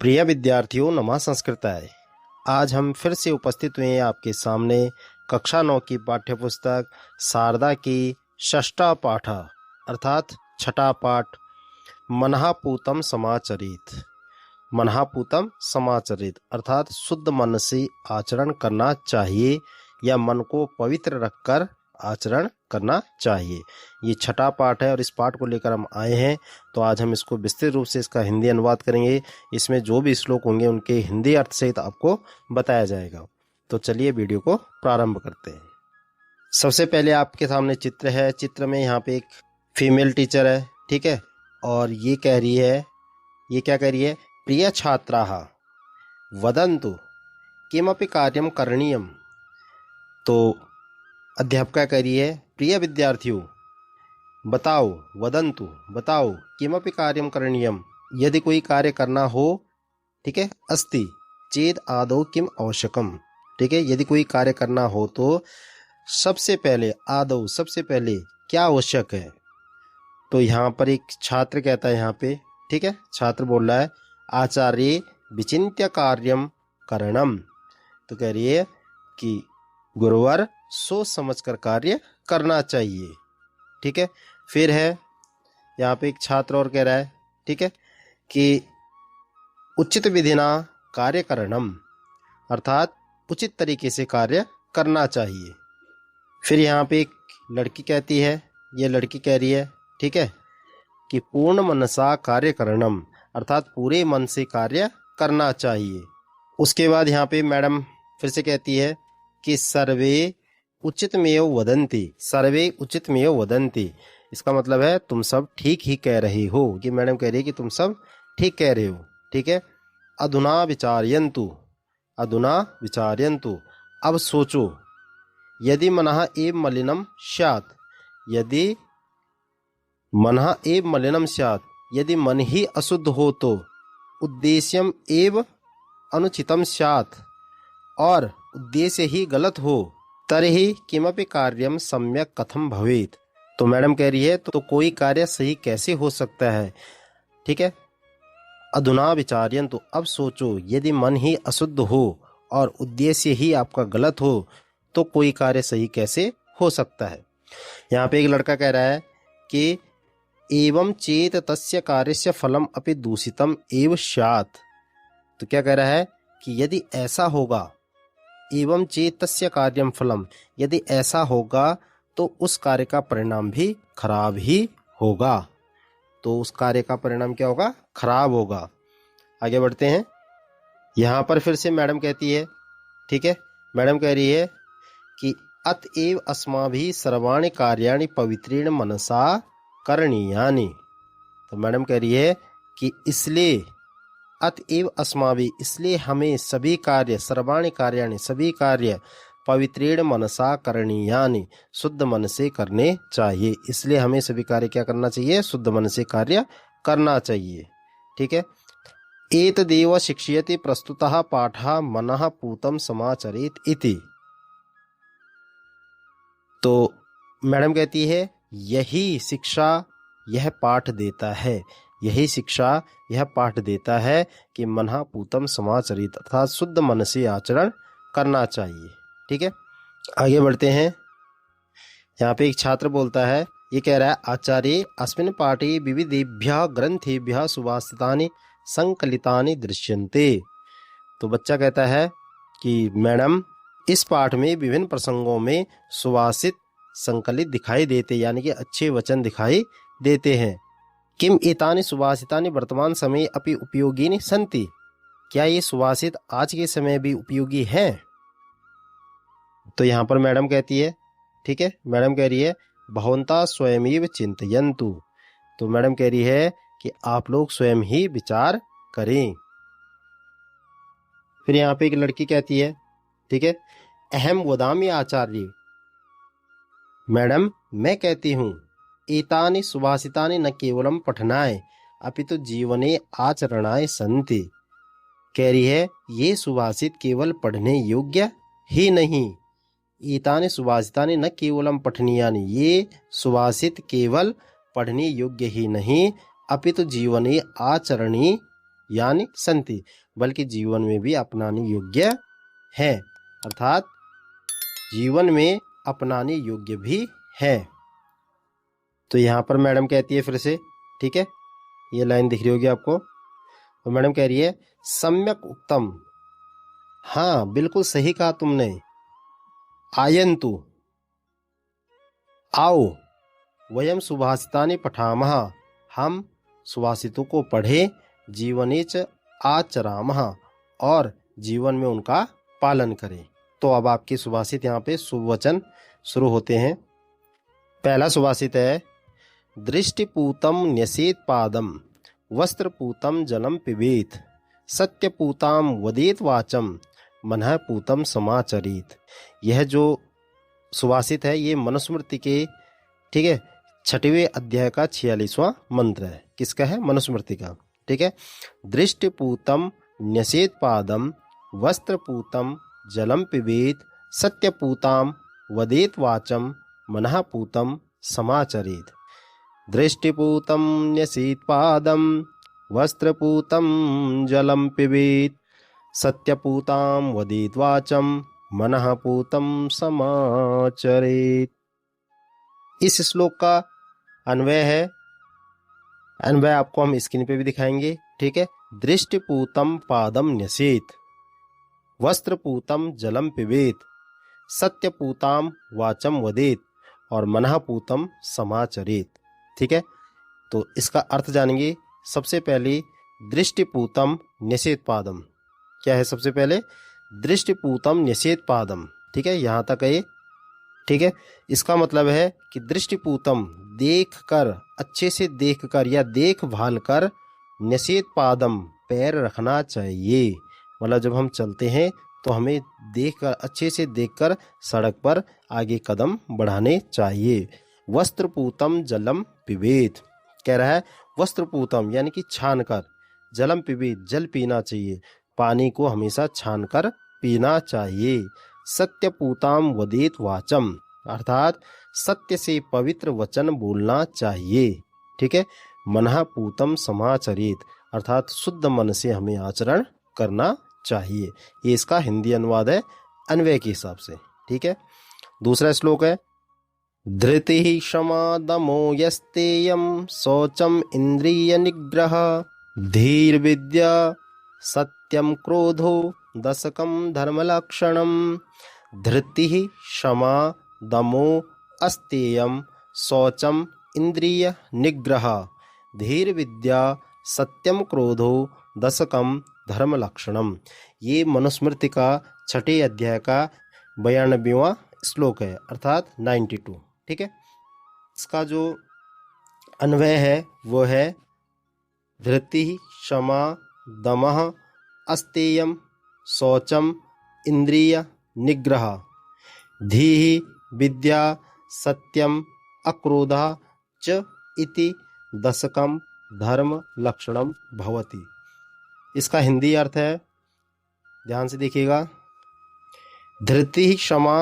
प्रिय विद्यार्थियों, नमः संस्कृताय। आज हम फिर से उपस्थित हुए हैं आपके सामने कक्षा 9 की पाठ्यपुस्तक शारदा की षष्ठा पाठ अर्थात छठा पाठ मनहापूतम समाचरित। मनहापूतम समाचरित अर्थात शुद्ध मन से आचरण करना चाहिए या मन को पवित्र रखकर आचरण करना चाहिए। ये छठा पाठ है और इस पाठ को लेकर हम आए हैं। तो आज हम इसको विस्तृत रूप से इसका हिंदी अनुवाद करेंगे। इसमें जो भी श्लोक होंगे उनके हिंदी अर्थ सहित आपको बताया जाएगा। तो चलिए वीडियो को प्रारंभ करते हैं। सबसे पहले आपके सामने चित्र है। चित्र में यहाँ पे एक फीमेल टीचर है, ठीक है, और ये क्या कह रही है, प्रिय छात्राः वदन्तु किमपि कार्यं करणीयम्। तो अध्यापिका कह रही है, प्रिय विद्यार्थियों बताओ, वदन्तु बताओ, किमपि कार्यं करणीयम् यदि कोई कार्य करना हो, ठीक है, अस्ति चेद आदौ किम आवश्यकम, ठीक है, यदि कोई कार्य करना हो तो सबसे पहले क्या आवश्यक है। तो यहाँ पर एक छात्र कहता है, यहाँ पे ठीक है, छात्र बोल रहा है आचार्य विचिन्त्य कार्यम करणम। तो कह रही है कि गुरुवर सोच समझकर कार्य करना चाहिए, ठीक है। फिर है यहाँ पे एक छात्र और कह रहा है, ठीक है, कि उचित विधिना कार्य करणम अर्थात उचित तरीके से कार्य करना चाहिए। फिर यहाँ पे एक लड़की कहती है, ये लड़की कह रही है, ठीक है, कि पूर्ण मनसा कार्य करणम अर्थात पूरे मन से कार्य करना चाहिए। उसके बाद यहाँ पे मैडम फिर से कहती है कि सर्वे उचितमेव वदन्ति। इसका मतलब है तुम सब ठीक ही कह रहे हो। ये मैडम कह रही है कि तुम सब ठीक कह रहे हो, ठीक है। अधुना विचार्यन्तु अब सोचो, यदि मनः एव मलिनम स्यात् यदि मन ही अशुद्ध हो तो उद्देश्यम एव अनुचितम स्यात् और उद्देश्य ही गलत हो, तर्हि किमपि कार्यम सम्यक कथम भवेत्। तो मैडम कह रही है तो कोई कार्य सही कैसे हो सकता है, ठीक है। अधुना विचार्यन्तु अब सोचो, यदि मन ही अशुद्ध हो और उद्देश्य ही आपका गलत हो तो कोई कार्य सही कैसे हो सकता है। यहाँ पे एक लड़का कह रहा है कि एवं चेत तस्य कार्यस्य फलम अपि दूषितम एव स्यात्। तो क्या कह रहा है कि यदि ऐसा होगा, एवं चेत तस्य कार्यम फलम, यदि ऐसा होगा तो उस कार्य का परिणाम भी खराब ही होगा। तो उस कार्य का परिणाम क्या होगा, खराब होगा। आगे बढ़ते हैं। यहाँ पर फिर से मैडम कहती है, ठीक है, मैडम कह रही है कि अतएव अस्माभिः सर्वाणि कार्याणि पवित्रेण मनसा करणीयानि। तो मैडम कह रही है कि इसलिए अतएव अस्माभिः इसलिए हमें सभी कार्य सर्वाणि कार्याणि सभी कार्य पवित्रेण मनसा करणीयानि शुद्ध मन से करने चाहिए। इसलिए हमें सभी कार्य क्या करना चाहिए, शुद्ध मन से कार्य करना चाहिए, ठीक है। एतदेव शिक्षयति प्रस्तुतः पाठः मनः पूतं समाचरेत् इति। तो मैडम कहती है यही शिक्षा यह पाठ देता है कि मनः पूतं समाचरित अर्थात शुद्ध मन से आचरण करना चाहिए, ठीक है। आगे बढ़ते हैं। यहाँ पे एक छात्र बोलता है, ये कह रहा है आचार्य अस्मिन् पाठे विविधेभ्यः ग्रंथेभ्यः सुभाषितानि संकलितानि दृश्यन्ते। तो बच्चा कहता है कि मैडम इस पाठ में विभिन्न प्रसंगों में सुभाषित संकलित दिखाई देते, यानी कि अच्छे वचन दिखाई देते हैं। किम एतानि सुभाषितानि वर्तमान समय अपि उपयोगिनी सन्ति। क्या ये सुभाषित आज के समय भी उपयोगी हैं। तो यहाँ पर मैडम कहती है, ठीक है, मैडम कह रही है भवन्तः स्वयमेव चिन्तयन्तु। तो मैडम कह रही है कि आप लोग स्वयं ही विचार करें। फिर यहाँ पे एक लड़की कहती है, ठीक है, अहम वदामि आचार्य, मैडम मैं कहती हूँ एतानि सुभाषितानि न केवलम पठनाय अपितु जीवने आचरणाय सन्ति। कह रही है ये सुभाषित केवल पढ़ने योग्य ही नहीं, एतानि सुभाषितानि न केवलम पठनीयानि, ये सुभाषित केवल पढ़ने योग्य ही नहीं अपितु जीवने आचरणीय यानी संति, बल्कि जीवन में भी अपनाने योग्य है, अर्थात जीवन में अपनाने योग्य भी है। तो यहाँ पर मैडम कहती है फिर से, ठीक है, ये लाइन दिख रही होगी आपको। तो मैडम कह रही है सम्यक उत्तम, हाँ बिल्कुल सही कहा तुमने। आयन्तु, आओ, वयम सुभाषितानि पठामः, हम सुभाषितों को पढ़े, जीवनेच आचरामः, और जीवन में उनका पालन करें। तो अब आपके सुभाषित यहाँ पे सुवचन शुरू होते हैं। पहला सुभाषित है दृष्टिपूतम न्यसेत पादम, वस्त्रपूतम जलम पिबेत, सत्यपूताम वदेत वाचम, मनः पूतम समाचरित। यह जो सुभाषित है ये मनुस्मृति के, ठीक है, 6वें अध्याय का 46वां मंत्र है। किसका है? मनुस्मृति का, ठीक है। दृष्टिपूतम न्यसेत पादम, वस्त्रपूतम जलम पिबेत, सत्यपूताम वदेत वाचम, मनः पूतम समाचरेत। दृष्टिपूतम न्यसेत पादम, वस्त्रपूतम जलम पिबेत, सत्यपूताम वदेत वाचम, मनः पूतम समाचरेत। इस श्लोक का अन्वय है, अन्वय आपको हम स्क्रीन पे भी दिखाएंगे, ठीक है। दृष्टिपूतम पादम न्यसेत, वस्त्रपूतम जलम पिबेत, सत्यपूताम वाचम वदेत, और मनः पूतम समाचरेत, ठीक है। तो इसका अर्थ जानेंगे। सबसे पहले दृष्टिपूतम न्यसेत पादम, क्या है? सबसे पहले दृष्टिपूतम न्यसेत पादम, ठीक है, यहाँ तक है, ठीक है। इसका मतलब है कि दृष्टिपूतम, देख कर, अच्छे से देख कर या देखभाल कर, न्यसेत पादम, पैर रखना चाहिए। मतलब जब हम चलते हैं तो हमें देखकर, अच्छे से देखकर सड़क पर आगे कदम बढ़ाने चाहिए। वस्त्रपूतम जलम पिबेत, कह रहा है वस्त्रपूतम यानी कि छान कर, जलम पिबेत, जल पीना चाहिए, पानी को हमेशा छान कर पीना चाहिए। सत्यपूताम वदेत वाचम, अर्थात सत्य से पवित्र वचन बोलना चाहिए, ठीक है। मनः पूतम समाचरित, अर्थात शुद्ध मन से हमें आचरण करना चाहिए। ये इसका हिंदी अनुवाद है अन्वय के हिसाब से, ठीक है। दूसरा श्लोक है धृति क्षमा दमो यस्तेयम, शौचम इंद्रिय निग्रह, धीर विद्या सत्यम क्रोधो, दशकम धर्म लक्षणम। धृति क्षमा दमो अस्तेयम, शौचम इंद्रिय निग्रह, धीर विद्या सत्यम क्रोधो, दशकम धर्म लक्षणम। ये मनुस्मृति का 6 अध्याय का 92वां श्लोक है, अर्थात 92, ठीक है। इसका जो अन्वय है वो है धृति क्षमा दमः अस्तेयम, शौचम इंद्रिय निग्रह, धीः विद्या सत्यम अक्रोधा च इति दशकम धर्म लक्षणम भवति। इसका हिंदी अर्थ है, ध्यान से देखिएगा, धृति क्षमा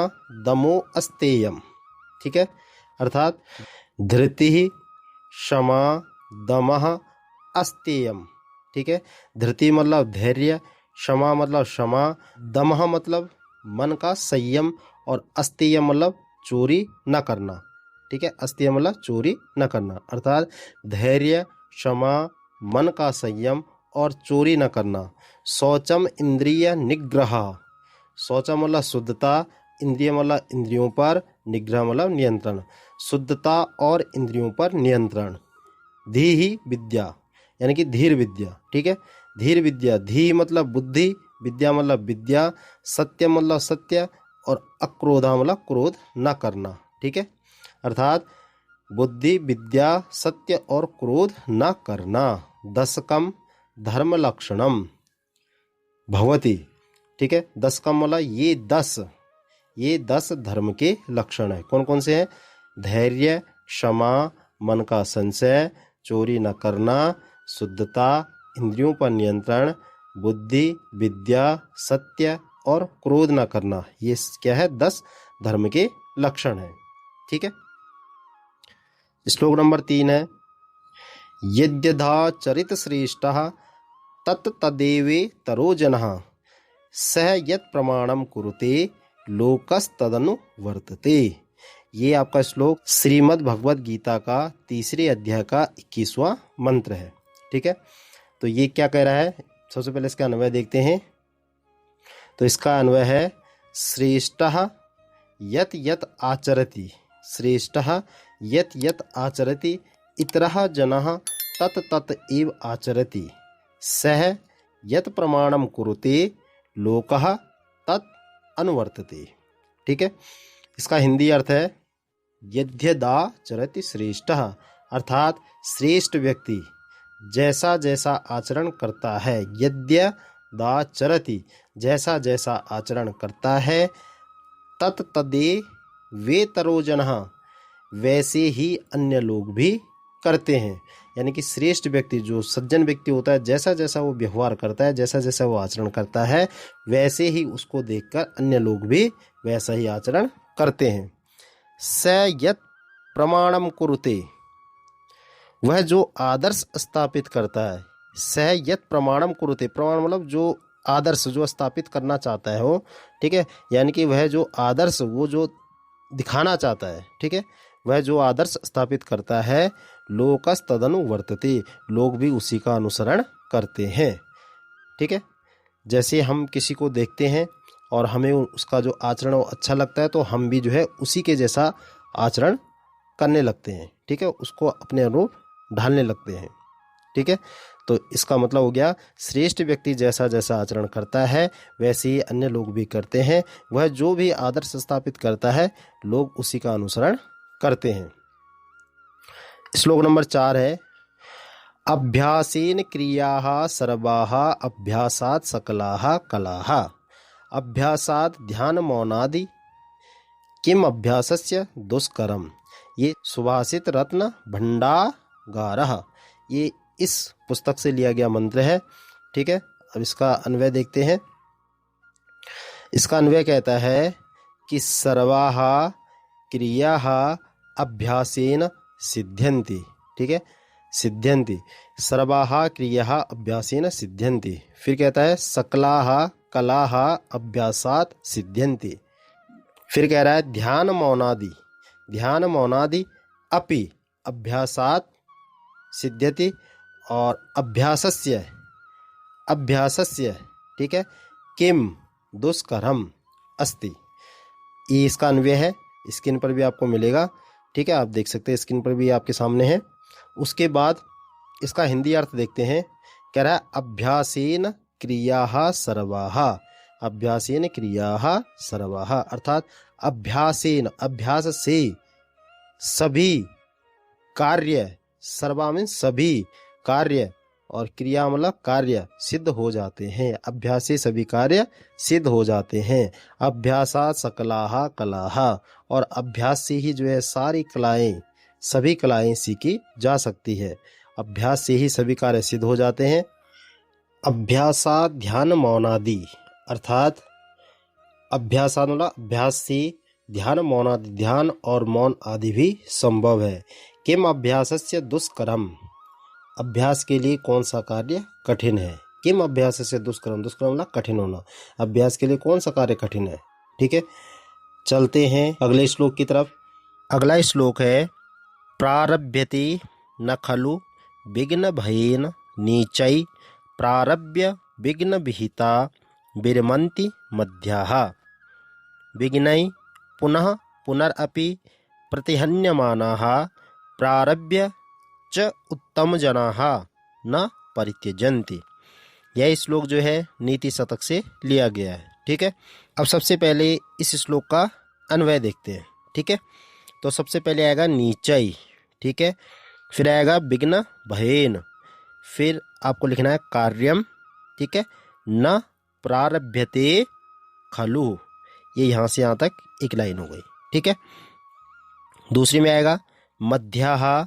दमो अस्तेयम, ठीक है, अर्थात धृति क्षमा दमः अस्तेयम, ठीक है। धृति मतलब धैर्य, क्षमा मतलब क्षमा, दमः मतलब मन का संयम, और अस्तेयम मतलब चोरी न करना, ठीक है। अस्तेयम मतलब चोरी न करना, अर्थात धैर्य, क्षमा, मन का संयम और चोरी न करना। शौचम इंद्रिय निग्रह, शौचम मतलब शुद्धता, इंद्रिय मतलब इंद्रियों पर, निग्रह मतलब नियंत्रण, शुद्धता और इंद्रियों पर नियंत्रण। धीः विद्या यानी कि धीर विद्या, ठीक है। धीर विद्या, धी मतलब बुद्धि, विद्या मतलब विद्या, सत्य मतलब सत्य, और अक्रोधा मतलब क्रोध न करना, ठीक है। अर्थात बुद्धि, विद्या, सत्य और क्रोध न करना। दशकम धर्म लक्षणम भवति, ठीक है। दशकम मतलब ये 10 धर्म के लक्षण है। कौन कौन से हैं? धैर्य, क्षमा, मन का संशय, चोरी न करना, शुद्धता, इंद्रियों पर नियंत्रण, बुद्धि, विद्या, सत्य और क्रोध न करना। ये क्या है? 10 धर्म के लक्षण हैं, ठीक है। श्लोक नंबर 3 है यद्यथा चरित श्रेष्ठः तत् तदेवे तरो जनः सह यत् प्रमाणम कुरुते लोकस्तदनु वर्तते। ये आपका श्लोक श्रीमद् भगवत गीता का 3 अध्याय का 21वां मंत्र है। ठीक है, तो ये क्या कह रहा है, सबसे पहले इसका अन्वय देखते हैं। तो इसका अन्वय है श्रेष्ठः यत यत आचरति, श्रेष्ठः यत यत आचरति इतरः जनः तत तत एव आचरति, सह यत प्रमाणम कुरुते लोकः तत् अनुवर्तते। ठीक है, इसका हिंदी अर्थ है यद्यदाचरति श्रेष्ठः, अर्थात श्रेष्ठ व्यक्ति जैसा जैसा आचरण करता है, यद्यदाचरति जैसा जैसा आचरण करता है, तत् तदे वे तरो जनः वैसे ही अन्य लोग भी करते हैं। यानी कि श्रेष्ठ व्यक्ति जो सज्जन व्यक्ति होता है, जैसा जैसा वो व्यवहार करता है, जैसा जैसा वो आचरण करता है, वैसे ही उसको देखकर अन्य लोग भी वैसा ही आचरण करते हैं। स यत् प्रमाणम कुरुते, वह जो आदर्श स्थापित करता है, स यत् प्रमाणम कुरुते, प्रमाण मतलब जो आदर्श जो स्थापित करना चाहता है वो, ठीक है, यानी कि वह जो आदर्श वो जो दिखाना चाहता है, ठीक है, वह जो आदर्श स्थापित करता है, लोकस तदनु वर्तते, लोग भी उसी का अनुसरण करते हैं। ठीक है, जैसे हम किसी को देखते हैं और हमें उसका जो आचरण वो अच्छा लगता है, तो हम भी जो है उसी के जैसा आचरण करने लगते हैं। ठीक है, उसको अपने अनुरूप ढालने लगते हैं। ठीक है, तो इसका मतलब हो गया श्रेष्ठ व्यक्ति जैसा जैसा आचरण करता है वैसे ही अन्य लोग भी करते हैं। वह जो भी आदर्श स्थापित करता है लोग उसी का अनुसरण करते हैं। श्लोक नंबर 4 है अभ्यासेन क्रियाः सर्वाः अभ्यासात् सकलाः कलाः अभ्यासात् ध्यान मौनादि किम अभ्यासस्य दुष्करम। ये सुभाषित रत्न भंडागारः, ये इस पुस्तक से लिया गया मंत्र है। ठीक है, अब इसका अन्वय देखते हैं। इसका अन्वय कहता है कि सर्वाः क्रियाः अभ्यासेन सिद्ध्यन्ति। ठीक है, सिद्ध्यन्ति, सर्वाः क्रियाः अभ्यासेन सिद्ध्यन्ति। फिर कहता है सकलाः कलाः अभ्यासात् सिद्ध्यन्ति। फिर कह रहा है ध्यान मौनादि, ध्यान मौनादि अपि अभ्यासात् सिद्ध्यति, और अभ्यासस्य, अभ्यासस्य, ठीक है, किम दुष्करम अस्ति। ये इसका अन्वय है, स्क्रीन पर भी आपको मिलेगा। ठीक है, आप देख सकते हैं, स्क्रीन पर भी आपके सामने है। उसके बाद इसका हिंदी अर्थ देखते हैं। कह रहा है अभ्यासेन क्रियाः सर्वाः, अभ्यासेन क्रियाः सर्वाः, अर्थात अभ्यासेन, अभ्यास से सभी कार्य, सर्वा में सभी कार्य, और क्रिया मतलब कार्य सिद्ध हो जाते हैं। अभ्यास से सभी कार्य सिद्ध हो जाते हैं। अभ्यासात् सकलाः कलाः, और अभ्यास से ही जो है सारी कलाएं, सभी कलाएं सीखी जा सकती है। अभ्यास से ही सभी कार्य सिद्ध हो जाते हैं। अभ्यासात् ध्यान मौनादि, अर्थात अभ्यासात् मतलब अभ्यास से ध्यान मौनादि, ध्यान और मौन आदि भी संभव है। किम अभ्यासस्य दुष्करम, अभ्यास के लिए कौन सा कार्य कठिन है। किम अभ्यास से दुष्करम, दुष्करम मतलब कठिन होना, अभ्यास के लिए कौन सा कार्य कठिन है। ठीक है, चलते हैं अगले श्लोक की तरफ। अगला श्लोक है प्रारभ्यते न खलु विघ्न भयेन नीचै प्रारभ्य विघ्न विहिता विरमन्ति मध्याः विघ्नै पुनः पुनरपि प्रतिहन्यमानाः प्रारभ्य च उत्तम जनाः न परित्यजन्ति। यह श्लोक जो है नीति शतक से लिया गया है। ठीक है, अब सबसे पहले इस श्लोक का अन्वय देखते हैं। ठीक है, तो सबसे पहले आएगा नीचै, ठीक है, फिर आएगा विघ्न भयेन, फिर आपको लिखना है कार्यम, ठीक है, न प्रारभ्यते खलु, ये यहाँ से यहाँ तक एक लाइन हो गई। ठीक है, दूसरी में आएगा मध्याः,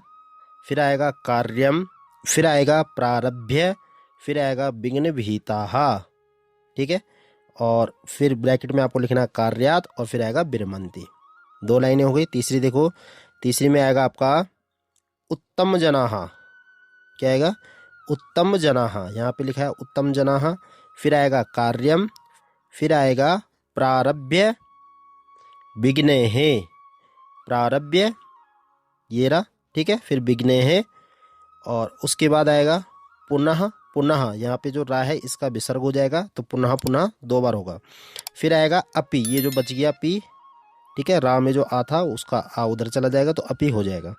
फिर आएगा कार्यम, फिर आएगा प्रारभ्य, फिर आएगा विघ्न विहिताः। ठीक है, और फिर ब्रैकेट में आपको लिखना है कार्यात, और फिर आएगा विरमन्ति। 2 लाइनें हो गई। तीसरी देखो, तीसरी में आएगा आपका उत्तम जनाः, क्या आएगा उत्तम जनाः, यहाँ पे लिखा है उत्तम जनाः, फिर आएगा कार्यम, फिर आएगा प्रारभ्य विघ्नेः, प्रारभ्य ये रहा, ठीक है, फिर विघ्नेः, और उसके बाद आएगा पुनः, पुनः यहाँ पे जो रा है इसका विसर्ग हो जाएगा तो पुनः पुनः 2 बार होगा। फिर आएगा अपि, ये जो बच गया पी, ठीक है, रा में जो आ था उसका आ उधर चला जाएगा तो अपि हो जाएगा।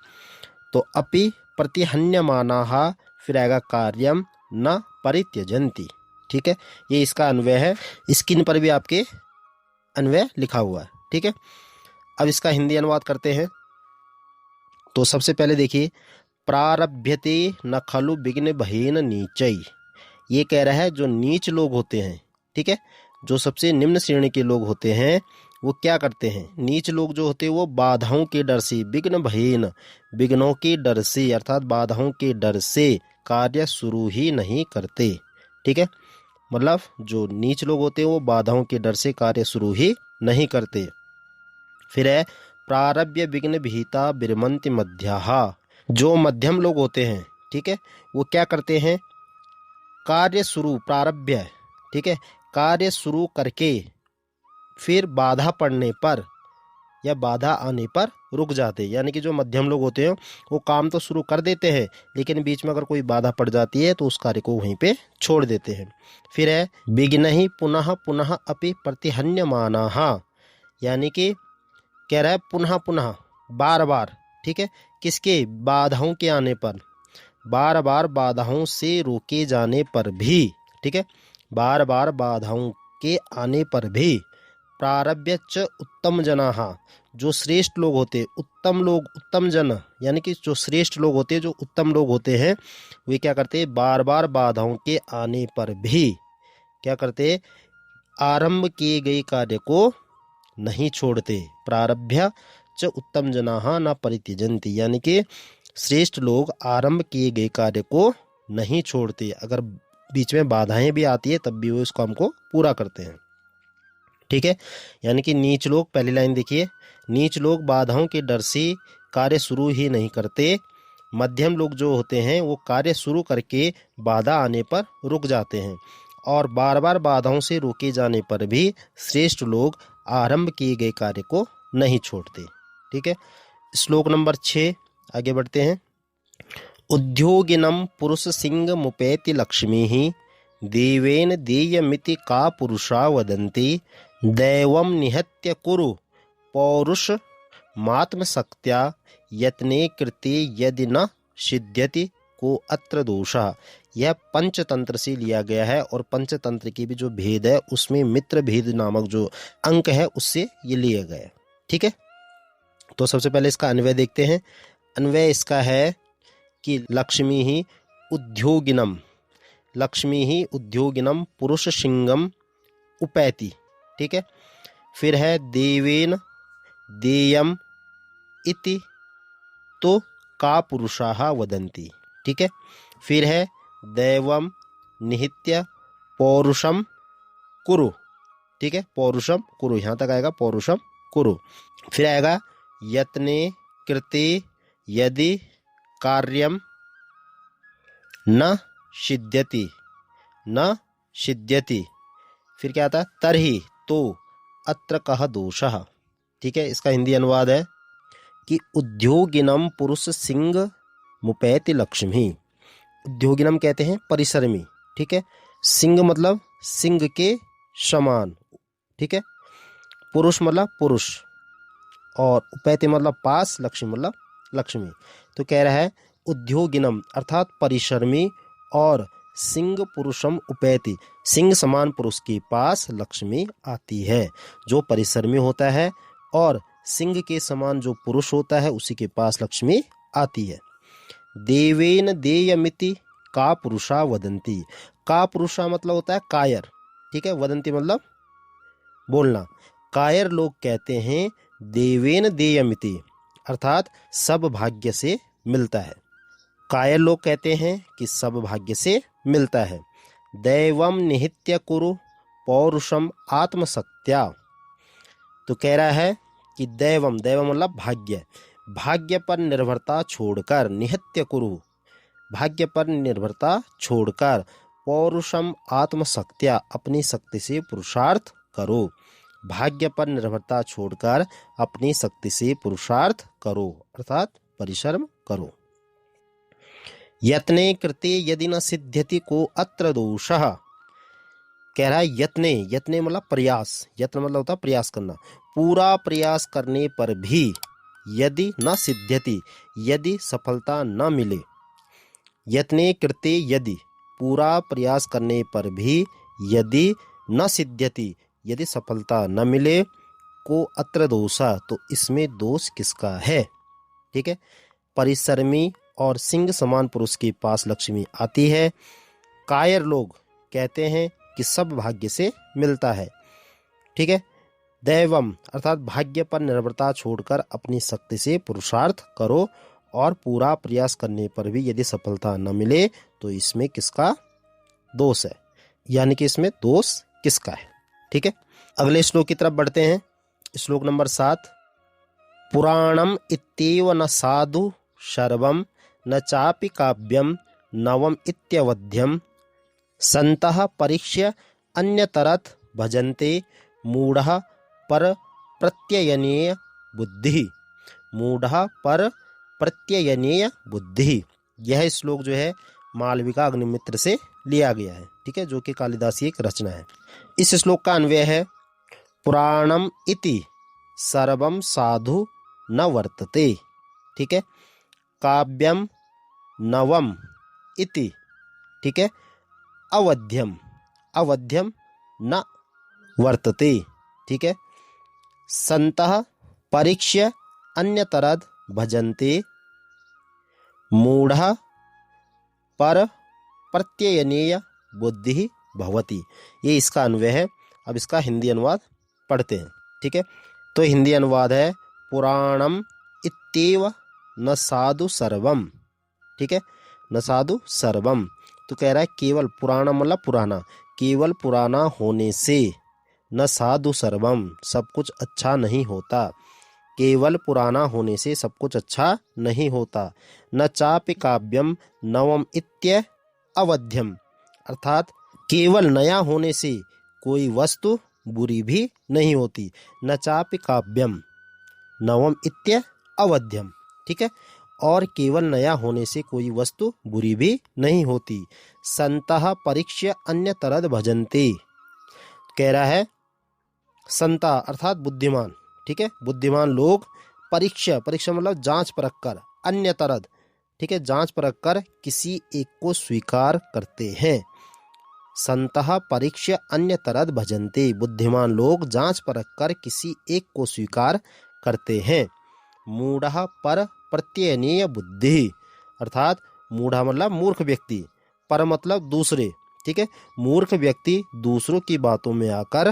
तो अपि प्रतिहन्यमानाः, फिर आएगा कार्यम न परित्यजन्ति, ठीक है, ये इसका अन्वय है। स्क्रीन पर भी आपके अन्वय लिखा हुआ है, ठीक है। अब इसका हिंदी अनुवाद करते हैं। तो सबसे पहले देखिए, प्रारभ्यते न खलु विघ्न बहेन नीचई, ये कह रहा है जो नीच लोग होते हैं, ठीक है, जो सबसे निम्न श्रेणी के लोग होते हैं वो क्या करते हैं, नीच लोग जो होते हैं वो बाधाओं के डर से, विघ्न बहेन विघ्नों के डर से अर्थात बाधाओं के डर से कार्य शुरू ही नहीं करते, ठीक है, मतलब जो नीच लोग होते हैं वो बाधाओं के डर से कार्य शुरू ही नहीं करते। फिर है प्रारभ्य विघ्न विहिता विरमन्ति मध्याः, जो मध्यम लोग होते हैं, ठीक है, वो क्या करते हैं, कार्य शुरू, प्रारभ्य, ठीक है, कार्य शुरू करके फिर बाधा पड़ने पर या बाधा आने पर रुक जाते हैं। यानी कि जो मध्यम लोग होते हैं वो काम तो शुरू कर देते हैं लेकिन बीच में अगर कोई बाधा पड़ जाती है तो उस कार्य को वहीं पे छोड़ देते हैं। फिर है विघ्नहि पुनः पुनः अपि प्रतिहन्यमानाः, यानी कि कह रहा है पुनः पुनः बार बार, ठीक है, किसके, बाधाओं के आने पर, बार बार बाधाओं से रोके जाने पर भी, ठीक है, बार बार बाधाओं के आने पर भी, प्रारभ्य च उत्तम जनाः, जो श्रेष्ठ लोग होते, उत्तम लोग, उत्तम जन यानी कि जो श्रेष्ठ लोग होते, जो उत्तम लोग होते हैं वे क्या करते हैं, बार बार बाधाओं के आने पर भी क्या करते, आरंभ किए गए कार्य को नहीं छोड़ते। प्रारभ्य च उत्तम जनाः न परित्यजन्ति, यानी कि श्रेष्ठ लोग आरंभ किए गए कार्य को नहीं छोड़ते, अगर बीच में बाधाएं भी आती है तब भी वो इस काम को पूरा करते हैं, ठीक है। यानी कि नीच लोग, पहली लाइन देखिए, नीच लोग बाधाओं के डर से कार्य शुरू ही नहीं करते, मध्यम लोग जो होते हैं वो कार्य शुरू करके बाधा आने पर रुक जाते हैं, और बार बार बाधाओं से रोके जाने पर भी श्रेष्ठ लोग आरंभ किए गए कार्य को नहीं छोड़ते, ठीक है। श्लोक नंबर 6 आगे बढ़ते हैं। उद्योगिनम पुरुष सिंह मुपेति लक्ष्मी देवेन देयमिति का पुरुषा वदन्ति दैवम निहत्य कुरु पौरुष मात्मशक्त्या यत्ने कृते यदि न सिद्ध्यति को अत्र दोषः। यह पंचतंत्र से लिया गया है और पंचतंत्र के भी जो भेद है उसमें मित्र भेद नामक जो अंक है उससे ये लिया गया है, ठीक है। तो सबसे पहले इसका अन्वय देखते हैं। अन्वय इसका है कि लक्ष्मी ही उद्योगिनम, लक्ष्मी ही उद्योगिनम पुरुष सिंगम उपैति, ठीक है। फिर है देवेन देयम इति तो का पुरुषाः वदन्ति, ठीक है। फिर है दैवम निहित्य पौरुषम कुरु, ठीक है, पौरुषम कुरु, यहाँ तक आएगा पौरुषम कुरु। फिर आएगा यत्ने कृते यदि कार्यम न सिद्ध्यति, न सिद्ध्यति। फिर क्या आता है, तरहि तो अत्र कः दोषः, ठीक है। इसका हिंदी अनुवाद है कि उद्योगिनम पुरुष सिंह मुपैति लक्ष्मी, उद्योगिनम कहते हैं परिश्रमी, ठीक है, सिंह मतलब सिंह के समान, ठीक है, पुरुष मतलब पुरुष, और उपैति मतलब पास, लक्ष्मी मतलब लक्ष्मी। तो कह रहा है उद्योगिनम अर्थात परिश्रमी और सिंह पुरुषम उपैति, सिंह समान पुरुष के पास लक्ष्मी आती है। जो परिश्रमी होता है और सिंह के समान जो पुरुष होता है उसी के पास लक्ष्मी आती है। देवेन देयमिति का पुरुषा वदंती, का पुरुषा मतलब होता है कायर, ठीक है, वदंती मतलब बोलना। कायर लोग कहते हैं देवेन देयमिति अर्थात सब भाग्य से मिलता है। कायर लोग कहते हैं कि सब भाग्य से मिलता है। दैवम निहित्य कुरु पौरुषम आत्मशक्त्या, तो कह रहा है कि दैवम, दैवम मतलब भाग्य, भाग्य पर निर्भरता छोड़कर निहित्य कुरु भाग्य पर निर्भरता छोड़कर पौरुषम आत्मशक्त्या अपनी शक्ति से पुरुषार्थ करो। भाग्य पर निर्भरता छोड़कर अपनी शक्ति से पुरुषार्थ करो अर्थात परिश्रम करो। यत्ने कृते यदि न सिद्ध्यति को अत्र दोषः। कह रहा है यत्ने, यत्ने मतलब प्रयास, यत्न मतलब होता है प्रयास करना। पूरा प्रयास करने पर भी यदि न सिद्ध्यति, यदि सफलता न मिले। यत्ने कृते यदि, पूरा प्रयास करने पर भी यदि न सिद्ध्यति, यदि सफलता न मिले, को अत्र दोषा, तो इसमें दोष किसका है। ठीक है, परिश्रमी और सिंह समान पुरुष के पास लक्ष्मी आती है। कायर लोग कहते हैं कि सब भाग्य से मिलता है। ठीक है, दैवम अर्थात भाग्य पर निर्भरता छोड़कर अपनी शक्ति से पुरुषार्थ करो और पूरा प्रयास करने पर भी यदि सफलता न मिले तो इसमें किसका दोष है, यानी कि इसमें दोष किसका है। ठीक है, अगले श्लोक की तरफ बढ़ते हैं। श्लोक नंबर 7। पुराणम इत्येव न साधु सर्वम न चापि काव्यम नवम इत्यवध्यम संतः परीक्ष्य अन्यतरथ भजन्ते मूढ़ः पर प्रत्ययनीय बुद्धि। मूढ़ः पर प्रत्ययनीय बुद्धि। यह श्लोक जो है मालविका अग्निमित्र से लिया गया है। ठीक है, जो कि कालिदास की एक रचना है। इस श्लोक का अन्वय है पुराणम इति सर्वम साधु न वर्तते। ठीक है, काव्यम नवम इति, ठीक है, अवध्यम, अवध्यम न वर्तते। ठीक है, संतः परीक्ष्य अन्यतरद भजन्ते मूढ़ः पर प्रत्ययनीय बुद्धि भवति। ये इसका अन्वय है। अब इसका हिंदी अनुवाद पढ़ते हैं। ठीक है, तो हिंदी अनुवाद है पुराणम इत्येव न साधु सर्वम। ठीक है, न साधु सर्वम, तो कह रहा है केवल पुराना मतलब पुराना, केवल पुराना होने से न साधु सर्वम सब कुछ अच्छा नहीं होता। केवल पुराना होने से सब कुछ अच्छा नहीं होता। न चापि काव्यम नवम इत्य अवध्यम, अर्थात केवल नया होने से कोई वस्तु बुरी भी नहीं होती। न चापि काव्यम नवम इत्य अवध्यम। ठीक है, और केवल नया होने से कोई वस्तु बुरी भी नहीं होती। संतः परीक्ष्य अन्यतरद भजन्ते, कह रहा है संता अर्थात बुद्धिमान। ठीक है, बुद्धिमान लोग परीक्षा, परीक्षा मतलब जांच परख कर, अन्यतरद, ठीक है, जांच परख कर किसी एक को स्वीकार करते हैं। संतः परीक्ष्य अन्यतरद भजन्ते, बुद्धिमान लोग जांच परख कर किसी एक को स्वीकार करते हैं। मूढ़ः पर प्रत्ययनीय बुद्धि, अर्थात मूढ़ा मतलब मूर्ख व्यक्ति, पर मतलब दूसरे। ठीक है, मूर्ख व्यक्ति दूसरों की बातों में आकर,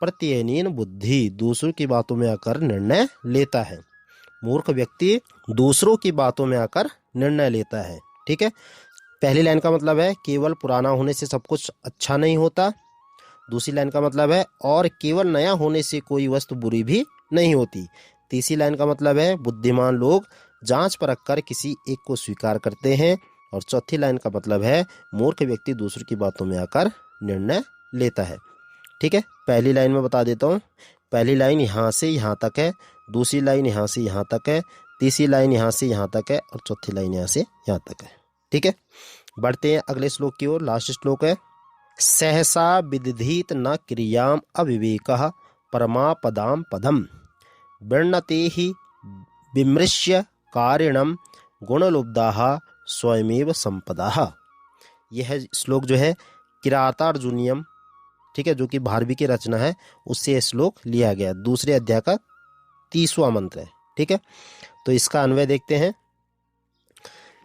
प्रत्ययनीय बुद्धि दूसरों की बातों में आकर निर्णय लेता है। मूर्ख व्यक्ति दूसरों की बातों में आकर निर्णय लेता है। ठीक है, पहली लाइन का मतलब है केवल पुराना होने से सब कुछ अच्छा नहीं होता। दूसरी लाइन का मतलब है और केवल नया होने से कोई वस्तु बुरी भी नहीं होती। तीसरी लाइन का मतलब है बुद्धिमान लोग जांच परख कर किसी एक को स्वीकार करते हैं। और चौथी लाइन का मतलब है मूर्ख व्यक्ति दूसरों की बातों में आकर निर्णय लेता है। ठीक है, पहली लाइन में बता देता हूँ। पहली लाइन यहाँ से यहाँ तक है, दूसरी लाइन यहाँ से यहाँ तक है, तीसरी लाइन यहाँ से यहाँ तक है और चौथी लाइन यहाँ से यहाँ तक है। ठीक है, बढ़ते हैं अगले श्लोक की ओर। लास्ट श्लोक है सहसा विदधीत न क्रियाम अविवेकः परमापदाम पदम वृण्णते ही विमृश्य कारिणम गुणलुब्धाः स्वयमेव संपदाः। यह श्लोक जो है किरातार्जुनीयम, ठीक है, जो कि भारवी की रचना है, उससे यह श्लोक लिया गया। दूसरे अध्याय का 30वां मंत्र है। ठीक है, तो इसका अन्वय देखते हैं।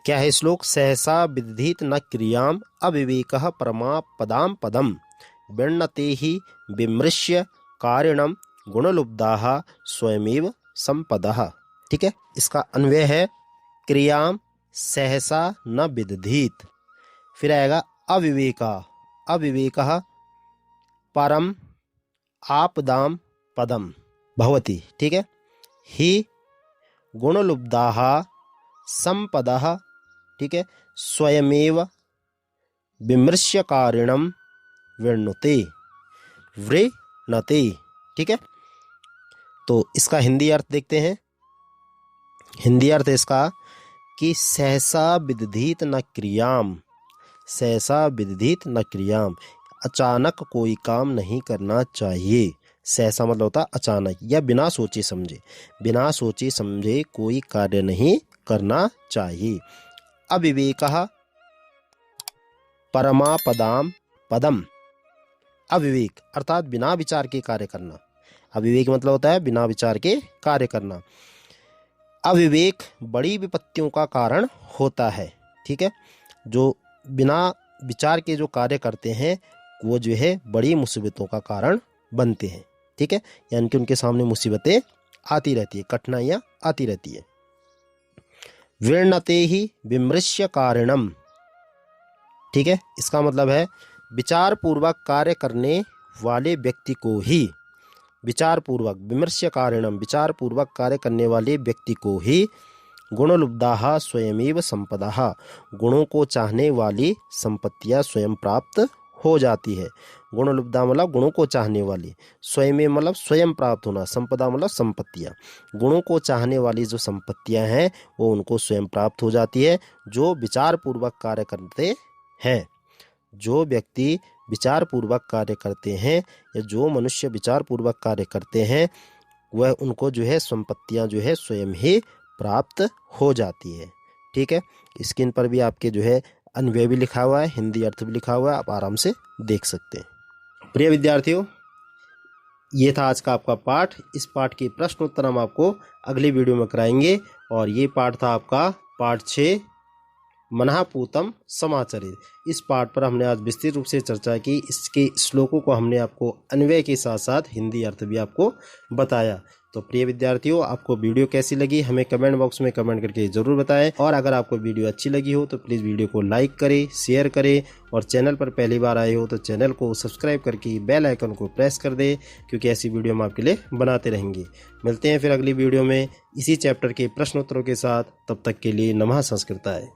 क्या है श्लोक? सहसा विदधीत न क्रियाम अविवेकः परमापदाम पदम वृण्णते ही विमृश्य कारिणम गुणलुब्धाः स्वयमेव संपदः। ठीक है, इसका अन्वय है क्रियाम सहसा न विदधीत, फिर आएगा अविवेका, अविवेकः परम आपदाम पदम भवति। ठीक है, ही गुणलुब्धाः संपदः। ठीक है। स्वयमेव विमृश्यकारिणम वृणुते वृणते, ठीक है। तो इसका हिंदी अर्थ देखते हैं। हिंदी अर्थ है इसका कि सहसा विदधीत न क्रियाम, सहसा विदधीत न क्रियाम, अचानक कोई काम नहीं करना चाहिए। सहसा मतलब होता अचानक या बिना सोचे समझे, बिना सोचे समझे कोई कार्य नहीं करना चाहिए। अविवेकः परमापदाम पदम, अविवेक अर्थात बिना विचार के कार्य करना। अविवेक मतलब होता है बिना विचार के कार्य करना। अविवेक बड़ी विपत्तियों का कारण होता है, ठीक है। जो बिना विचार के जो कार्य करते हैं वो जो है बड़ी मुसीबतों का कारण बनते हैं, ठीक है। यानी कि उनके सामने मुसीबतें आती रहती है, कठिनाइयाँ आती रहती है। वृणते ही विमृश्य कारणम, ठीक है। इसका मतलब है विचार पूर्वक कार्य करने वाले व्यक्ति को ही, विचार पूर्वक विमर्श्य कारणम, विचार पूर्वक कार्य करने वाले व्यक्ति को ही गुणलुब्धाः स्वयमेव संपदाः, गुणों को चाहने वाली संपत्तियां स्वयं प्राप्त हो जाती है। गुणलुब्धा मतलब गुणों को चाहने वाली, स्वयं मतलब स्वयं प्राप्त होना, संपदा मतलब संपत्तियां। गुणों को चाहने वाली जो संपत्तियां हैं वो उनको स्वयं प्राप्त हो जाती है जो विचार पूर्वक कार्य करते हैं। जो व्यक्ति विचार पूर्वक कार्य करते हैं या जो मनुष्य विचार पूर्वक कार्य करते हैं वह उनको जो है संपत्तियां जो है स्वयं ही प्राप्त हो जाती है, ठीक है। स्क्रीन पर भी आपके जो है अन्वय भी लिखा हुआ है, हिंदी अर्थ भी लिखा हुआ है, आप आराम से देख सकते हैं। प्रिय विद्यार्थियों, ये था आज का आपका पाठ। इस पाठ के प्रश्न उत्तर हम आपको अगली वीडियो में कराएंगे। और ये पाठ था आपका पाठ 6 मनःपूतं समाचरेत्। इस पाठ पर हमने आज विस्तृत रूप से चर्चा की। इसके श्लोकों को हमने आपको अन्वय के साथ साथ हिंदी अर्थ भी आपको बताया। तो प्रिय विद्यार्थियों, आपको वीडियो कैसी लगी हमें कमेंट बॉक्स में कमेंट करके ज़रूर बताएं। और अगर आपको वीडियो अच्छी लगी हो तो प्लीज़ वीडियो को लाइक करें, शेयर करें और चैनल पर पहली बार आए हो तो चैनल को सब्सक्राइब करके बेल आइकन को प्रेस कर दें, क्योंकि ऐसी वीडियो हम आपके लिए बनाते रहेंगे। मिलते हैं फिर अगली वीडियो में इसी चैप्टर के प्रश्नोत्तरों के साथ। तब तक के लिए नमः संस्कृताय।